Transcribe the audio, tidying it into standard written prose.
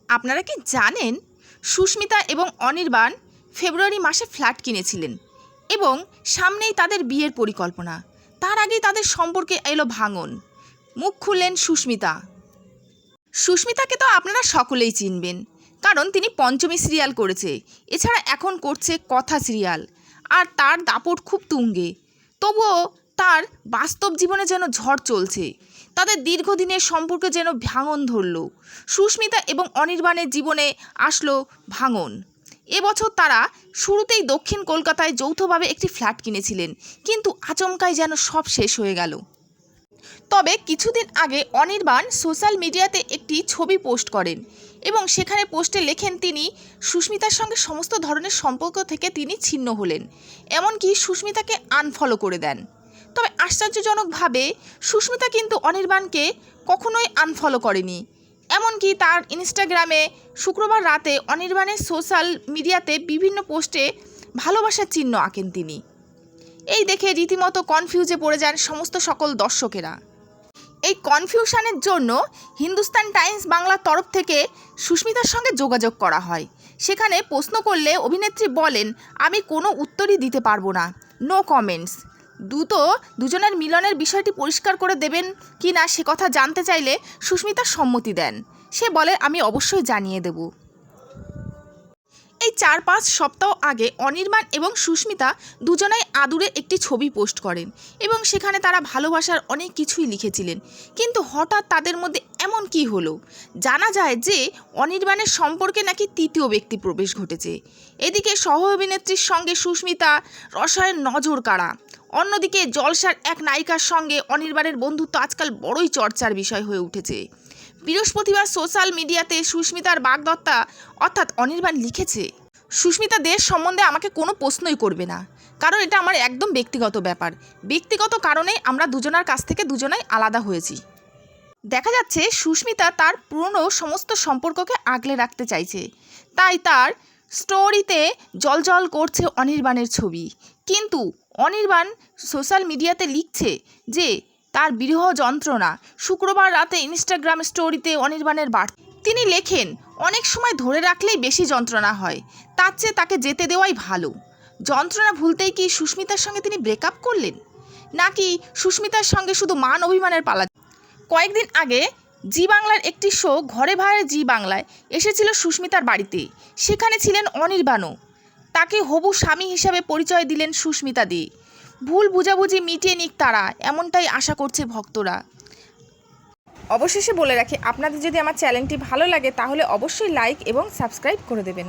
আপনারা কি জানেন সুস্মিতা এবং অনির্বাণ ফেব্রুয়ারি মাসে ফ্ল্যাট কিনেছিলেন এবং সামনেই তাদের বিয়ের পরিকল্পনা। তার আগেই তাদের সম্পর্কে এলো ভাঙন। মুখ খুললেন সুস্মিতা। সুস্মিতাকে তো আপনারা সকলেই চিনবেন, কারণ তিনি পঞ্চমী সিরিয়াল করেছে, এছাড়া এখন করছে কথা সিরিয়াল, আর তার দাপট খুব তুঙ্গে। তবুও তার বাস্তব জীবনে যেন ঝড় চলছে। তাদের দীর্ঘদিনের সম্পর্কে যেন ভাঙন ধরল। সুস্মিতা এবং অনির্বাণের জীবনে আসলো ভাঙন। এবছর তারা শুরুতেই দক্ষিণ কলকাতায় যৌথভাবে একটি ফ্ল্যাট কিনেছিলেন, কিন্তু আচমকাই যেন সব শেষ হয়ে গেল। তবে কিছুদিন আগে অনির্বাণ সোশ্যাল মিডিয়াতে একটি ছবি পোস্ট করেন এবং সেখানে পোস্টে লেখেন তিনি সুস্মিতার সঙ্গে সমস্ত ধরনের সম্পর্ক থেকে তিনি ছিন্ন হলেন, এমনকি সুস্মিতাকে আনফলো করে দেন। তবে আশ্চর্যজনকভাবে সুস্মিতা কিন্তু অনির্বাণকে কখনোই আনফলো করেনি। এমনকি তার ইনস্টাগ্রামে শুক্রবার রাতে অনির্বাণের সোশ্যাল মিডিয়াতে বিভিন্ন পোস্টে ভালোবাসার চিহ্ন আঁকেন তিনি। এই দেখে রীতিমতো কনফিউজে পড়ে যান সমস্ত সকল দর্শকেরা। এই কনফিউশনের জন্য হিন্দুস্তান টাইমস বাংলার তরফ থেকে সুস্মিতার সঙ্গে যোগাযোগ করা হয়। সেখানে প্রশ্ন করলে অভিনেত্রী বলেন, আমি কোনো উত্তরই দিতে পারবো না, নো কমেন্টস। দুজনের মিলনের বিষয়টি পরিষ্কার করে দেবেন কি না সে কথা জানতে চাইলে সুস্মিতা সম্মতি দেন। সে বলে, আমি অবশ্যই জানিয়ে দেব। এই 4-5 সপ্তাহ আগে অনির্বাণ এবং সুস্মিতা দুজনেই আদুরে একটি ছবি পোস্ট করেন এবং সেখানে তারা ভালোবাসার অনেক কিছুই লিখেছিলেন। কিন্তু হঠাৎ তাদের মধ্যে এমন কি হলো? জানা যায় যে অনির্বাণের সম্পর্কে নাকি তৃতীয় ব্যক্তি প্রবেশ ঘটেছে। এদিকে সহ অভিনেত্রীর সঙ্গে সুস্মিতা রসায়ন নজর কাড়া। অন্যদিকে জলসার এক নায়িকার সঙ্গে অনির্বাণের বন্ধুত্ব আজকাল বড়ই চর্চার বিষয় হয়ে উঠেছে। বৃহস্পতিবার সোশ্যাল মিডিয়াতে সুস্মিতার বাগদত্তা অর্থাৎ অনির্বাণ লিখেছে, সুস্মিতা দেশ সম্বন্ধে আমাকে কোনো প্রশ্নই করবে না, কারণ এটা আমার একদম ব্যক্তিগত ব্যাপার। ব্যক্তিগত কারণেই আমরা দুজনার কাছ থেকে দুজনাই আলাদা হয়েছি। দেখা যাচ্ছে সুস্মিতা তার পুরনো সমস্ত সম্পর্ককে আগলে রাখতে চাইছে, তাই তার স্টোরিতে জলজল করছে অনির্বাণের ছবি। কিন্তু অনির্বাণ সোশ্যাল মিডিয়াতে লিখছে যে তার বিরহ যন্ত্রণা। শুক্রবার রাতে ইনস্টাগ্রাম স্টোরিতে অনির্বাণের বার্তা তিনি লেখেন, অনেক সময় ধরে রাখলেই বেশি যন্ত্রণা হয়, তার চেয়ে তাকে যেতে দেওয়াই ভালো। যন্ত্রণা ভুলতেই কি সুস্মিতার সঙ্গে তিনি ব্রেকআপ করলেন, নাকি সুস্মিতার সঙ্গে শুধু মান অভিমানের পালা? কয়েকদিন আগে জি বাংলার একটি শো ঘরে ভাড়া জি বাংলায় এসেছিল সুস্মিতার বাড়িতে। সেখানে ছিলেন অনির্বাণও। তাকে হবু স্বামী হিসাবে পরিচয় দিলেন সুস্মিতা দে। ভুল বুঝাবুঝি মিটিয়ে নিক তারা, এমনটাই আশা করছে ভক্তরা। অবশেষে বলে রাখি, আপনাদের যদি আমার চ্যানেলটি ভালো লাগে তাহলে অবশ্যই লাইক এবং সাবস্ক্রাইব করে দেবেন।